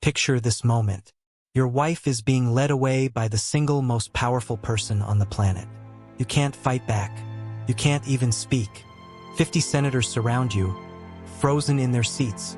Picture this moment. Your wife is being led away by the single most powerful person on the planet. You can't fight back. You can't even speak. 50 senators surround you, frozen in their seats,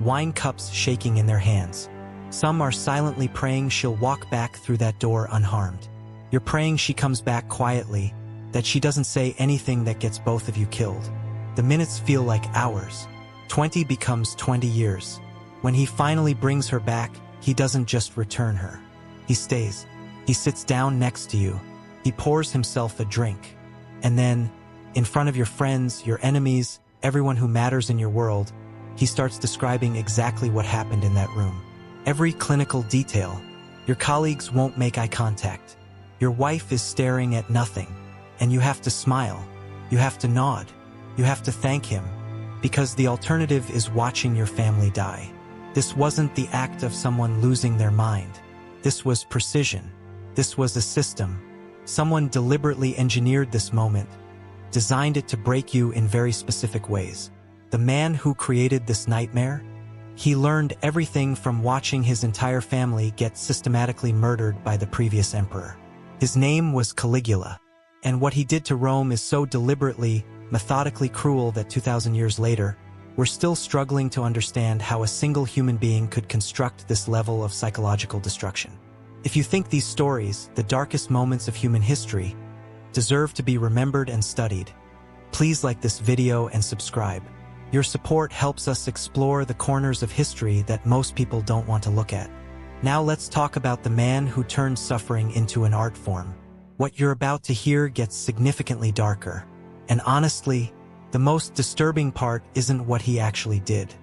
wine cups shaking in their hands. Some are silently praying she'll walk back through that door unharmed. You're praying she comes back quietly, that she doesn't say anything that gets both of you killed. The minutes feel like hours. 20 becomes 20 years. When he finally brings her back, he doesn't just return her. He stays. He sits down next to you. He pours himself a drink. And then, in front of your friends, your enemies, everyone who matters in your world, he starts describing exactly what happened in that room. Every clinical detail. Your colleagues won't make eye contact. Your wife is staring at nothing. And you have to smile. You have to nod. You have to thank him. Because the alternative is watching your family die. This wasn't the act of someone losing their mind. This was precision. This was a system. Someone deliberately engineered this moment, designed it to break you in very specific ways. The man who created this nightmare, he learned everything from watching his entire family get systematically murdered by the previous emperor. His name was Caligula, and what he did to Rome is so deliberately, methodically cruel that 2,000 years later, we're still struggling to understand how a single human being could construct this level of psychological destruction. If you think these stories, the darkest moments of human history, deserve to be remembered and studied, please like this video and subscribe. Your support helps us explore the corners of history that most people don't want to look at. Now let's talk about the man who turned suffering into an art form. What you're about to hear gets significantly darker. And honestly, the most disturbing part isn't what he actually did.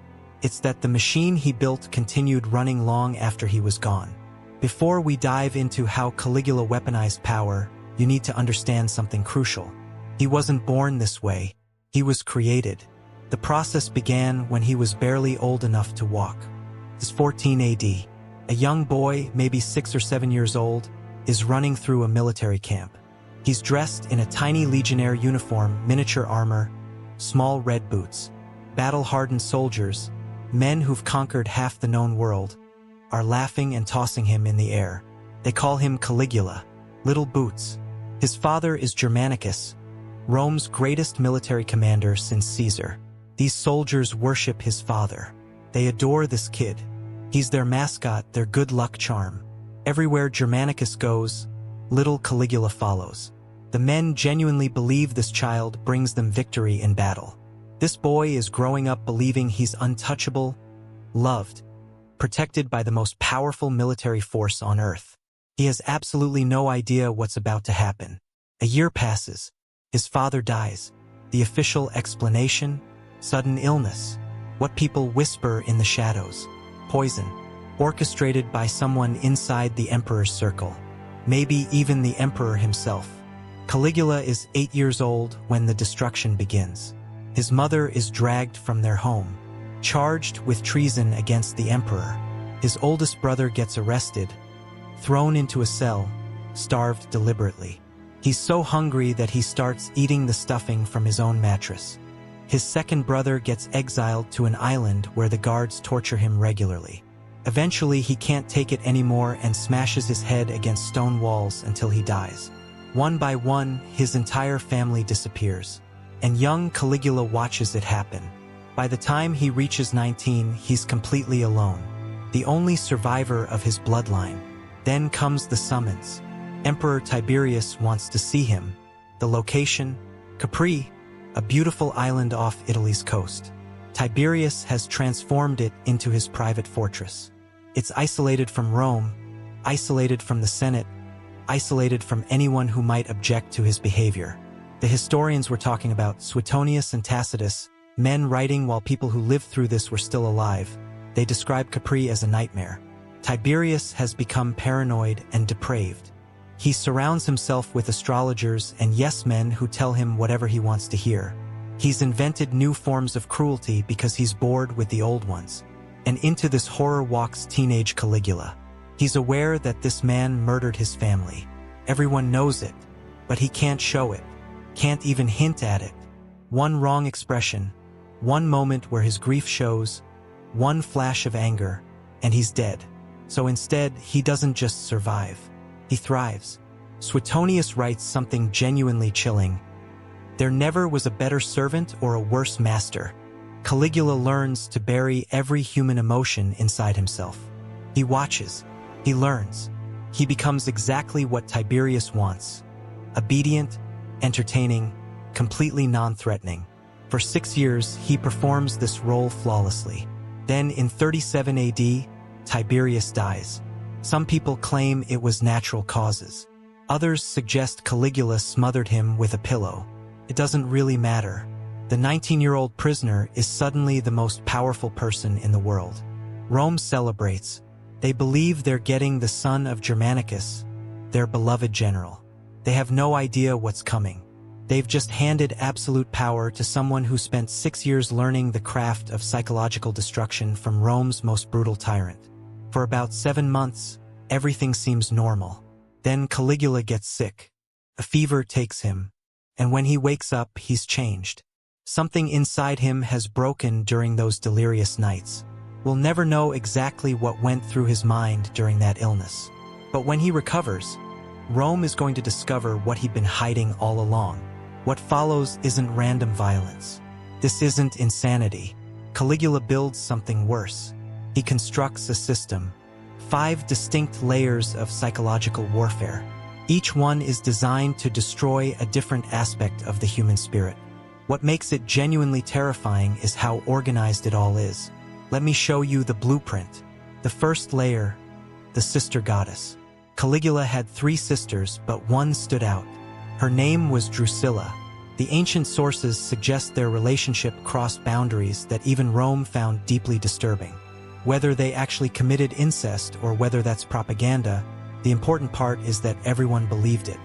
It's that the machine he built continued running long after he was gone. Before we dive into how Caligula weaponized power, you need to understand something crucial. He wasn't born this way. He was created. The process began when he was barely old enough to walk. It's 14 AD. A young boy, maybe 6 or 7 years old, is running through a military camp. He's dressed in a tiny legionnaire uniform, miniature armor, small red boots. Battle-hardened soldiers, men who've conquered half the known world, are laughing and tossing him in the air. They call him Caligula, Little Boots. His father is Germanicus, Rome's greatest military commander since Caesar. These soldiers worship his father. They adore this kid. He's their mascot, their good luck charm. Everywhere Germanicus goes, little Caligula follows. The men genuinely believe this child brings them victory in battle. This boy is growing up believing he's untouchable, loved, protected by the most powerful military force on earth. He has absolutely no idea what's about to happen. A year passes. His father dies. The official explanation? Sudden illness. What people whisper in the shadows. Poison. Orchestrated by someone inside the emperor's circle. Maybe even the emperor himself. Caligula is 8 years old when the destruction begins. His mother is dragged from their home, charged with treason against the emperor. His oldest brother gets arrested, thrown into a cell, starved deliberately. He's so hungry that he starts eating the stuffing from his own mattress. His second brother gets exiled to an island where the guards torture him regularly. Eventually, he can't take it anymore and smashes his head against stone walls until he dies. One by one, his entire family disappears, and young Caligula watches it happen. By the time he reaches 19, he's completely alone, the only survivor of his bloodline. Then comes the summons. Emperor Tiberius wants to see him. The location? Capri, a beautiful island off Italy's coast. Tiberius has transformed it into his private fortress. It's isolated from Rome, isolated from the Senate, isolated from anyone who might object to his behavior. The historians we're talking about, Suetonius and Tacitus, men writing while people who lived through this were still alive, they describe Capri as a nightmare. Tiberius has become paranoid and depraved. He surrounds himself with astrologers and yes-men who tell him whatever he wants to hear. He's invented new forms of cruelty because he's bored with the old ones. And into this horror walks teenage Caligula. He's aware that this man murdered his family. Everyone knows it, but he can't show it, can't even hint at it. One wrong expression, one moment where his grief shows, one flash of anger, and he's dead. So instead, he doesn't just survive. He thrives. Suetonius writes something genuinely chilling. There never was a better servant or a worse master. Caligula learns to bury every human emotion inside himself. He watches. He learns. He becomes exactly what Tiberius wants. Obedient, entertaining, completely non-threatening. For 6 years, he performs this role flawlessly. Then, in 37 AD, Tiberius dies. Some people claim it was natural causes. Others suggest Caligula smothered him with a pillow. It doesn't really matter. The 19-year-old prisoner is suddenly the most powerful person in the world. Rome celebrates. They believe they're getting the son of Germanicus, their beloved general. They have no idea what's coming. They've just handed absolute power to someone who spent 6 years learning the craft of psychological destruction from Rome's most brutal tyrant. For about 7 months, everything seems normal. Then Caligula gets sick. A fever takes him, and when he wakes up, he's changed. Something inside him has broken during those delirious nights. We'll never know exactly what went through his mind during that illness. But when he recovers, Rome is going to discover what he'd been hiding all along. What follows isn't random violence. This isn't insanity. Caligula builds something worse. He constructs a system. 5 distinct layers of psychological warfare. Each one is designed to destroy a different aspect of the human spirit. What makes it genuinely terrifying is how organized it all is. Let me show you the blueprint. The first layer, the sister goddess. Caligula had 3 sisters, but one stood out. Her name was Drusilla. The ancient sources suggest their relationship crossed boundaries that even Rome found deeply disturbing. Whether they actually committed incest or whether that's propaganda, the important part is that everyone believed it.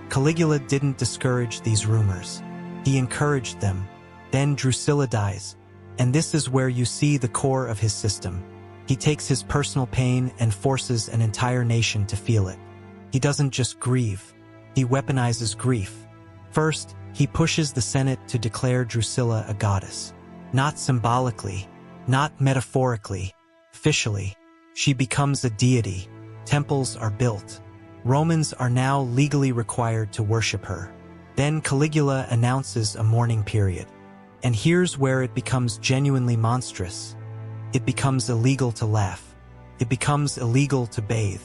Caligula didn't discourage these rumors. He encouraged them. Then Drusilla dies. And this is where you see the core of his system. He takes his personal pain and forces an entire nation to feel it. He doesn't just grieve. He weaponizes grief. First, he pushes the Senate to declare Drusilla a goddess. Not symbolically, not metaphorically, officially. She becomes a deity. Temples are built. Romans are now legally required to worship her. Then Caligula announces a mourning period. And here's where it becomes genuinely monstrous. It becomes illegal to laugh. It becomes illegal to bathe.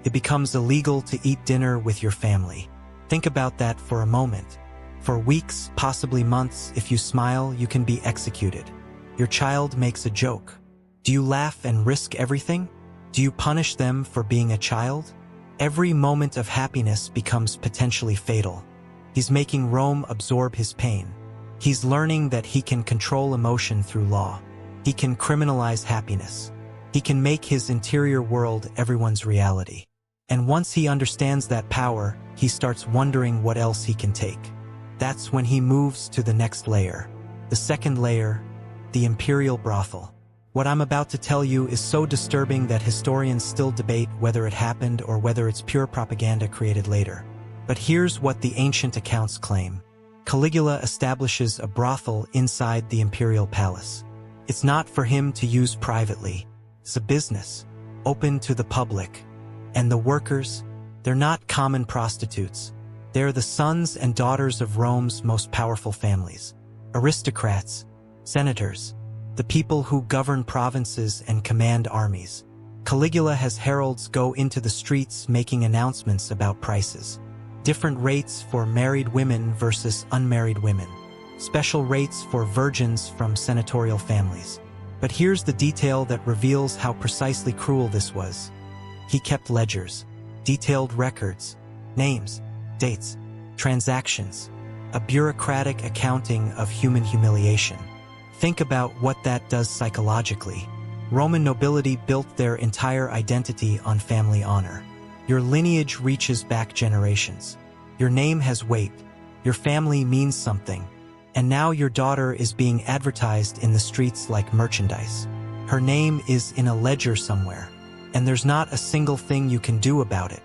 It becomes illegal to eat dinner with your family. Think about that for a moment. For weeks, possibly months, if you smile, you can be executed. Your child makes a joke. Do you laugh and risk everything? Do you punish them for being a child? Every moment of happiness becomes potentially fatal. He's making Rome absorb his pain. He's learning that he can control emotion through law. He can criminalize happiness. He can make his interior world everyone's reality. And once he understands that power, he starts wondering what else he can take. That's when he moves to the next layer. The second layer, the imperial brothel. What I'm about to tell you is so disturbing that historians still debate whether it happened or whether it's pure propaganda created later. But here's what the ancient accounts claim. Caligula establishes a brothel inside the imperial palace. It's not for him to use privately. It's a business, open to the public. And the workers, they're not common prostitutes. They're the sons and daughters of Rome's most powerful families. Aristocrats, senators, the people who govern provinces and command armies. Caligula has heralds go into the streets making announcements about prices. Different rates for married women versus unmarried women. Special rates for virgins from senatorial families. But here's the detail that reveals how precisely cruel this was. He kept ledgers, detailed records, names, dates, transactions, a bureaucratic accounting of human humiliation. Think about what that does psychologically. Roman nobility built their entire identity on family honor. Your lineage reaches back generations. Your name has weight. Your family means something. And now your daughter is being advertised in the streets like merchandise. Her name is in a ledger somewhere. And there's not a single thing you can do about it.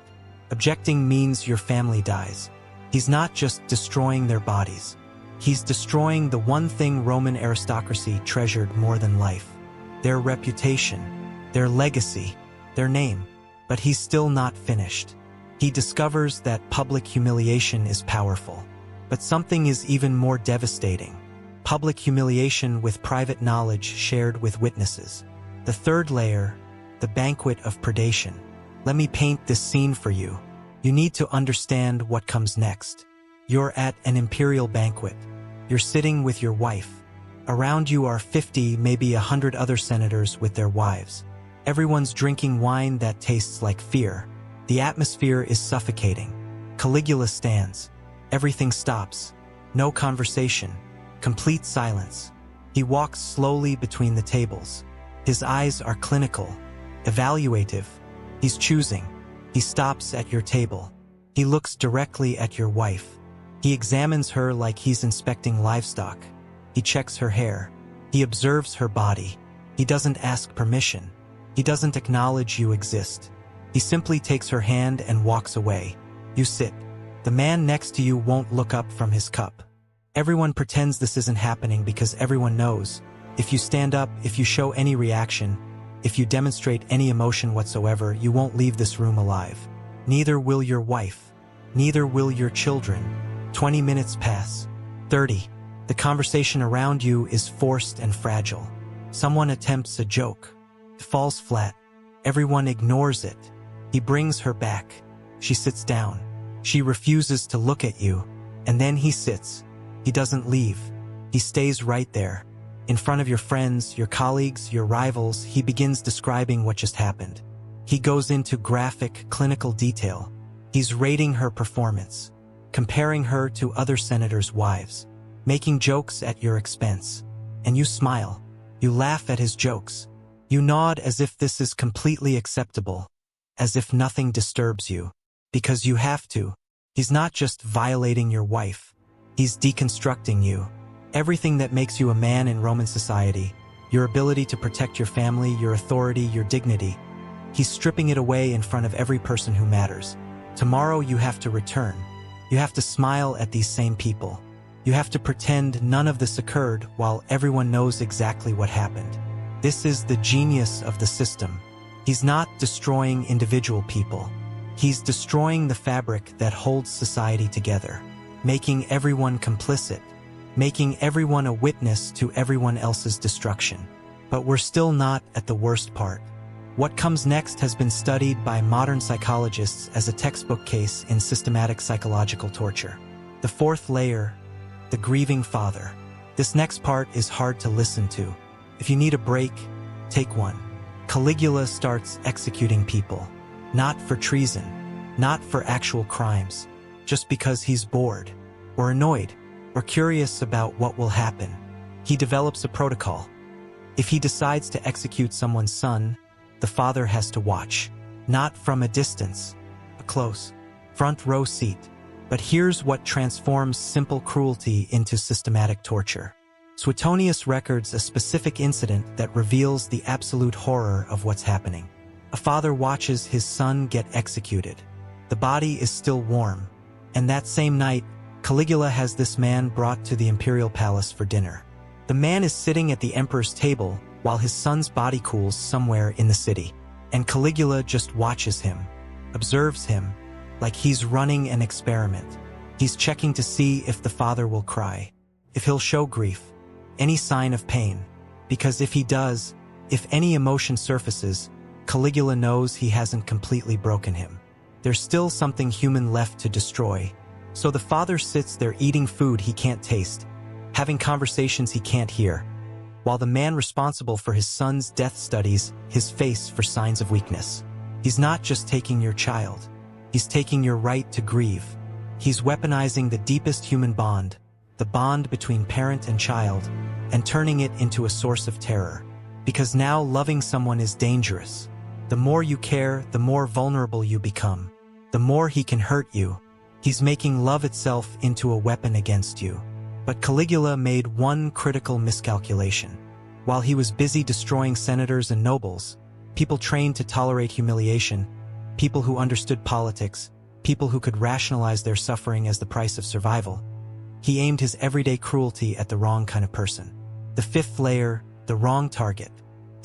Objecting means your family dies. He's not just destroying their bodies. He's destroying the one thing Roman aristocracy treasured more than life. Their reputation, their legacy, their name. But he's still not finished. He discovers that public humiliation is powerful. But something is even more devastating. Public humiliation with private knowledge shared with witnesses. The third layer, the banquet of predation. Let me paint this scene for you. You need to understand what comes next. You're at an imperial banquet. You're sitting with your wife. Around you are 50, maybe 100 other senators with their wives. Everyone's drinking wine that tastes like fear. The atmosphere is suffocating. Caligula stands. Everything stops. No conversation. Complete silence. He walks slowly between the tables. His eyes are clinical, evaluative. He's choosing. He stops at your table. He looks directly at your wife. He examines her like he's inspecting livestock. He checks her hair. He observes her body. He doesn't ask permission. He doesn't acknowledge you exist. He simply takes her hand and walks away. You sit. The man next to you won't look up from his cup. Everyone pretends this isn't happening because everyone knows. If you stand up, if you show any reaction, if you demonstrate any emotion whatsoever, you won't leave this room alive. Neither will your wife. Neither will your children. 20 minutes pass. 30. The conversation around you is forced and fragile. Someone attempts a joke. It falls flat. Everyone ignores it. He brings her back. She sits down. She refuses to look at you. And then he sits. He doesn't leave. He stays right there. In front of your friends, your colleagues, your rivals, he begins describing what just happened. He goes into graphic, clinical detail. He's rating her performance, comparing her to other senators' wives, making jokes at your expense. And you smile. You laugh at his jokes. You nod as if this is completely acceptable, as if nothing disturbs you. Because you have to. He's not just violating your wife. He's deconstructing you. Everything that makes you a man in Roman society, your ability to protect your family, your authority, your dignity. He's stripping it away in front of every person who matters. Tomorrow you have to return. You have to smile at these same people. You have to pretend none of this occurred while everyone knows exactly what happened. This is the genius of the system. He's not destroying individual people. He's destroying the fabric that holds society together, making everyone complicit, making everyone a witness to everyone else's destruction. But we're still not at the worst part. What comes next has been studied by modern psychologists as a textbook case in systematic psychological torture. The fourth layer, the grieving father. This next part is hard to listen to. If you need a break, take one. Caligula starts executing people. Not for treason, not for actual crimes, just because he's bored, or annoyed, or curious about what will happen. He develops a protocol. If he decides to execute someone's son, the father has to watch. Not from a distance, a close, front row seat. But here's what transforms simple cruelty into systematic torture. Suetonius records a specific incident that reveals the absolute horror of what's happening. A father watches his son get executed. The body is still warm. And that same night, Caligula has this man brought to the imperial palace for dinner. The man is sitting at the emperor's table while his son's body cools somewhere in the city. And Caligula just watches him, observes him, like he's running an experiment. He's checking to see if the father will cry, if he'll show grief, any sign of pain. Because if he does, if any emotion surfaces, Caligula knows he hasn't completely broken him. There's still something human left to destroy. So the father sits there eating food he can't taste, having conversations he can't hear, while the man responsible for his son's death studies his face for signs of weakness. He's not just taking your child. He's taking your right to grieve. He's weaponizing the deepest human bond, the bond between parent and child, and turning it into a source of terror. Because now loving someone is dangerous. The more you care, the more vulnerable you become. The more he can hurt you. He's making love itself into a weapon against you. But Caligula made one critical miscalculation. While he was busy destroying senators and nobles, people trained to tolerate humiliation, people who understood politics, people who could rationalize their suffering as the price of survival, he aimed his everyday cruelty at the wrong kind of person. The fifth layer, the wrong target.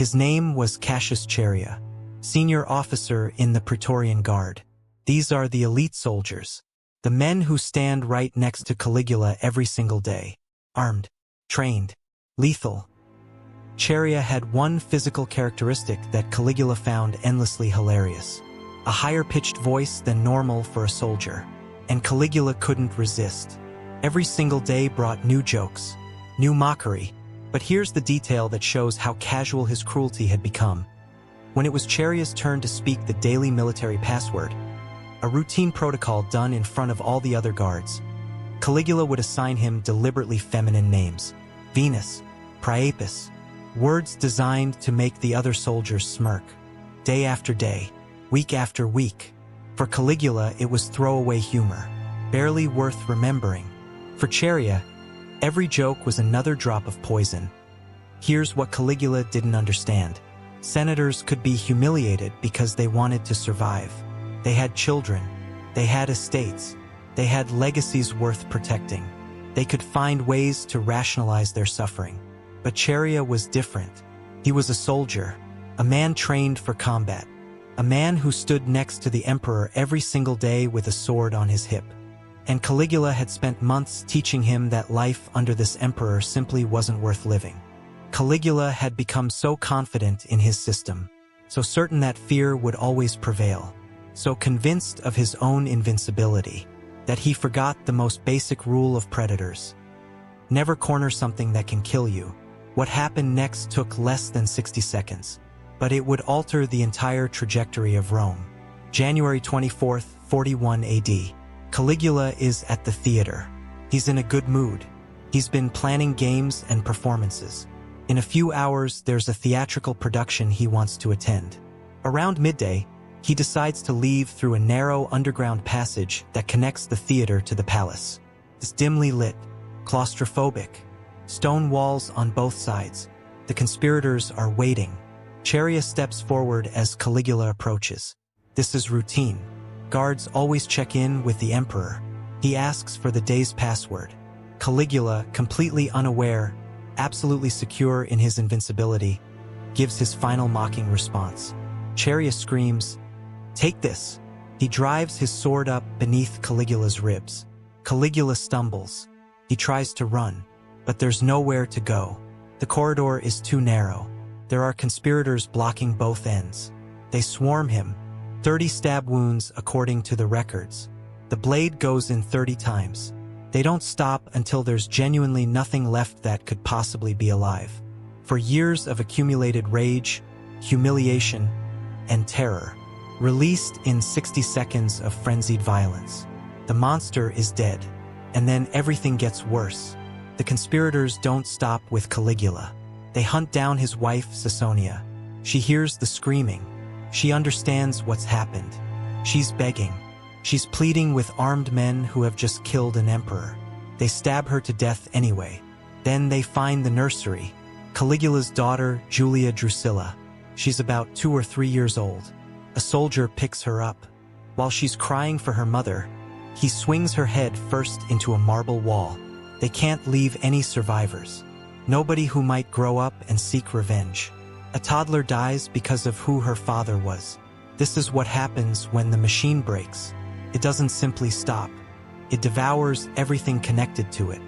His name was Cassius Chaerea, senior officer in the Praetorian Guard. These are the elite soldiers, the men who stand right next to Caligula every single day, armed, trained, lethal. Chaerea had one physical characteristic that Caligula found endlessly hilarious: a higher-pitched voice than normal for a soldier. And Caligula couldn't resist. Every single day brought new jokes, new mockery. But here's the detail that shows how casual his cruelty had become. When it was Chaerea's turn to speak the daily military password, a routine protocol done in front of all the other guards, Caligula would assign him deliberately feminine names: Venus, Priapus, words designed to make the other soldiers smirk. Day after day, week after week. For Caligula, it was throwaway humor, barely worth remembering. For Chaerea, every joke was another drop of poison. Here's what Caligula didn't understand. Senators could be humiliated because they wanted to survive. They had children. They had estates. They had legacies worth protecting. They could find ways to rationalize their suffering. But Chaerea was different. He was a soldier, a man trained for combat, a man who stood next to the emperor every single day with a sword on his hip. And Caligula had spent months teaching him that life under this emperor simply wasn't worth living. Caligula had become so confident in his system, so certain that fear would always prevail, so convinced of his own invincibility, that he forgot the most basic rule of predators: never corner something that can kill you. What happened next took less than 60 seconds, but it would alter the entire trajectory of Rome. January 24th, 41 AD. Caligula is at the theater. He's in a good mood. He's been planning games and performances. In a few hours, there's a theatrical production he wants to attend. Around midday, he decides to leave through a narrow underground passage that connects the theater to the palace. It's dimly lit, claustrophobic, stone walls on both sides. The conspirators are waiting. Chaerea steps forward as Caligula approaches. This is routine. Guards always check in with the emperor. He asks for the day's password. Caligula, completely unaware, absolutely secure in his invincibility, gives his final mocking response. Chaerea screams, "Take this!" He drives his sword up beneath Caligula's ribs. Caligula stumbles. He tries to run, but there's nowhere to go. The corridor is too narrow. There are conspirators blocking both ends. They swarm him. 30 stab wounds according to the records. The blade goes in 30 times. They don't stop until there's genuinely nothing left that could possibly be alive. For years of accumulated rage, humiliation, and terror, released in 60 seconds of frenzied violence, the monster is dead. And then everything gets worse. The conspirators don't stop with Caligula. They hunt down his wife, Caesonia. She hears the screaming. She understands what's happened. She's begging. She's pleading with armed men who have just killed an emperor. They stab her to death anyway. Then they find the nursery. Caligula's daughter, Julia Drusilla. She's about 2 or 3 years old. A soldier picks her up. While she's crying for her mother, he swings her head first into a marble wall. They can't leave any survivors. Nobody who might grow up and seek revenge. A toddler dies because of who her father was. This is what happens when the machine breaks. It doesn't simply stop. It devours everything connected to it.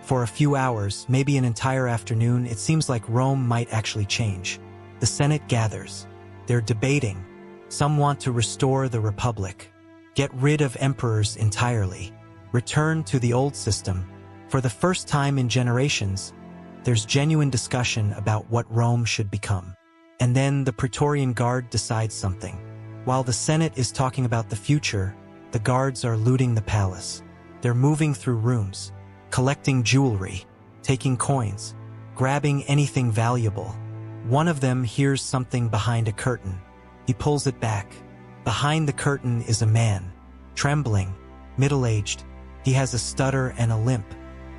For a few hours, maybe an entire afternoon, it seems like Rome might actually change. The Senate gathers. They're debating. Some want to restore the Republic, get rid of emperors entirely, return to the old system. For the first time in generations, there's genuine discussion about what Rome should become. And then the Praetorian Guard decides something. While the Senate is talking about the future, the guards are looting the palace. They're moving through rooms, collecting jewelry, taking coins, grabbing anything valuable. One of them hears something behind a curtain. He pulls it back. Behind the curtain is a man, trembling, middle-aged. He has a stutter and a limp.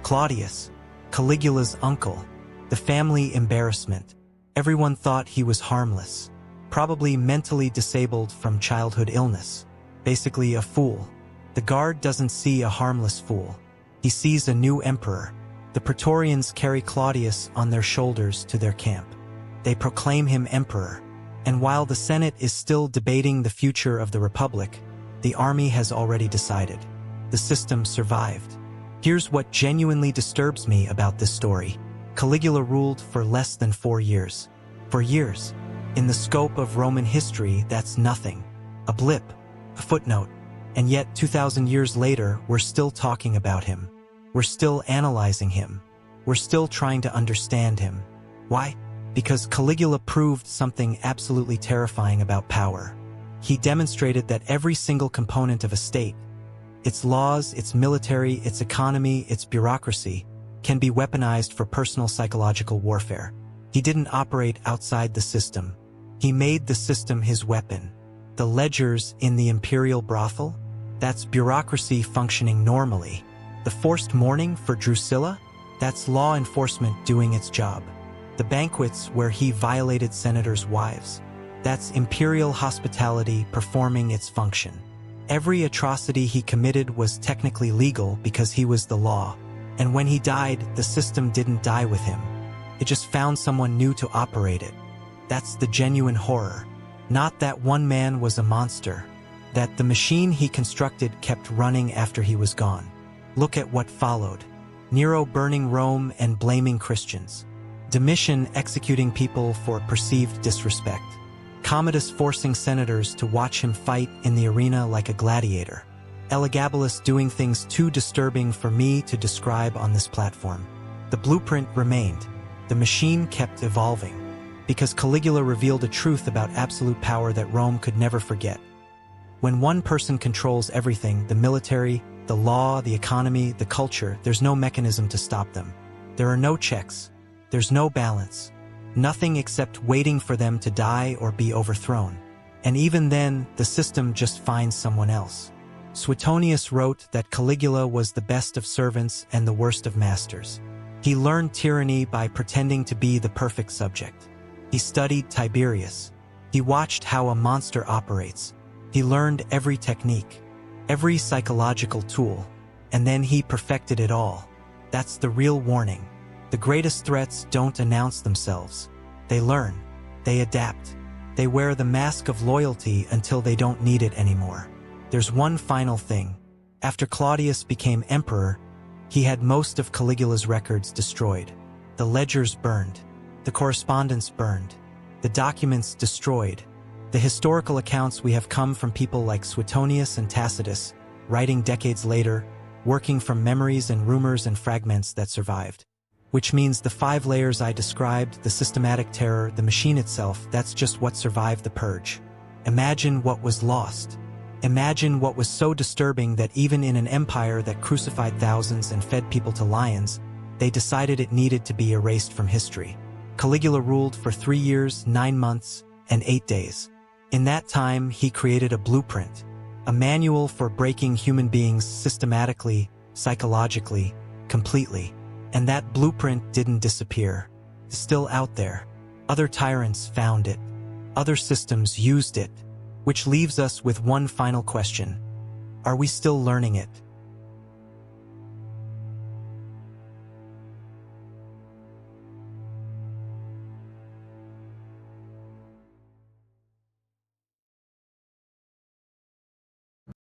Claudius, Caligula's uncle. The family embarrassment. Everyone thought he was harmless, probably mentally disabled from childhood illness. Basically a fool. The guard doesn't see a harmless fool. He sees a new emperor. The Praetorians carry Claudius on their shoulders to their camp. They proclaim him emperor. And while the Senate is still debating the future of the Republic, the army has already decided. The system survived. Here's what genuinely disturbs me about this story. Caligula ruled for less than 4 years. For years. In the scope of Roman history, that's nothing. A blip, a footnote. And yet, 2,000 years later, we're still talking about him. We're still analyzing him. We're still trying to understand him. Why? Because Caligula proved something absolutely terrifying about power. He demonstrated that every single component of a state, its laws, its military, its economy, its bureaucracy, can be weaponized for personal psychological warfare. He didn't operate outside the system. He made the system his weapon. The ledgers in the imperial brothel? That's bureaucracy functioning normally. The forced mourning for Drusilla? That's law enforcement doing its job. The banquets where he violated senators' wives? That's imperial hospitality performing its function. Every atrocity he committed was technically legal because he was the law. And when he died, the system didn't die with him. It just found someone new to operate it. That's the genuine horror. Not that one man was a monster. That the machine he constructed kept running after he was gone. Look at what followed. Nero burning Rome and blaming Christians. Domitian executing people for perceived disrespect. Commodus forcing senators to watch him fight in the arena like a gladiator. Elagabalus doing things too disturbing for me to describe on this platform. The blueprint remained. The machine kept evolving. Because Caligula revealed a truth about absolute power that Rome could never forget. When one person controls everything, the military, the law, the economy, the culture, there's no mechanism to stop them. There are no checks. There's no balance. Nothing except waiting for them to die or be overthrown. And even then, the system just finds someone else. Suetonius wrote that Caligula was the best of servants and the worst of masters. He learned tyranny by pretending to be the perfect subject. He studied Tiberius. He watched how a monster operates. He learned every technique, every psychological tool, and then he perfected it all. That's the real warning. The greatest threats don't announce themselves. They learn. They adapt. They wear the mask of loyalty until they don't need it anymore. There's one final thing. After Claudius became emperor, he had most of Caligula's records destroyed. The ledgers burned. The correspondence burned. The documents destroyed. The historical accounts we have come from people like Suetonius and Tacitus, writing decades later, working from memories and rumors and fragments that survived. Which means the 5 layers I described, the systematic terror, the machine itself, that's just what survived the purge. Imagine what was lost. Imagine what was so disturbing that even in an empire that crucified thousands and fed people to lions, they decided it needed to be erased from history. Caligula ruled for 3 years, 9 months, and 8 days. In that time, he created a blueprint, a manual for breaking human beings systematically, psychologically, completely. And that blueprint didn't disappear. It's still out there. Other tyrants found it. Other systems used it. Which leaves us with one final question. Are we still learning it?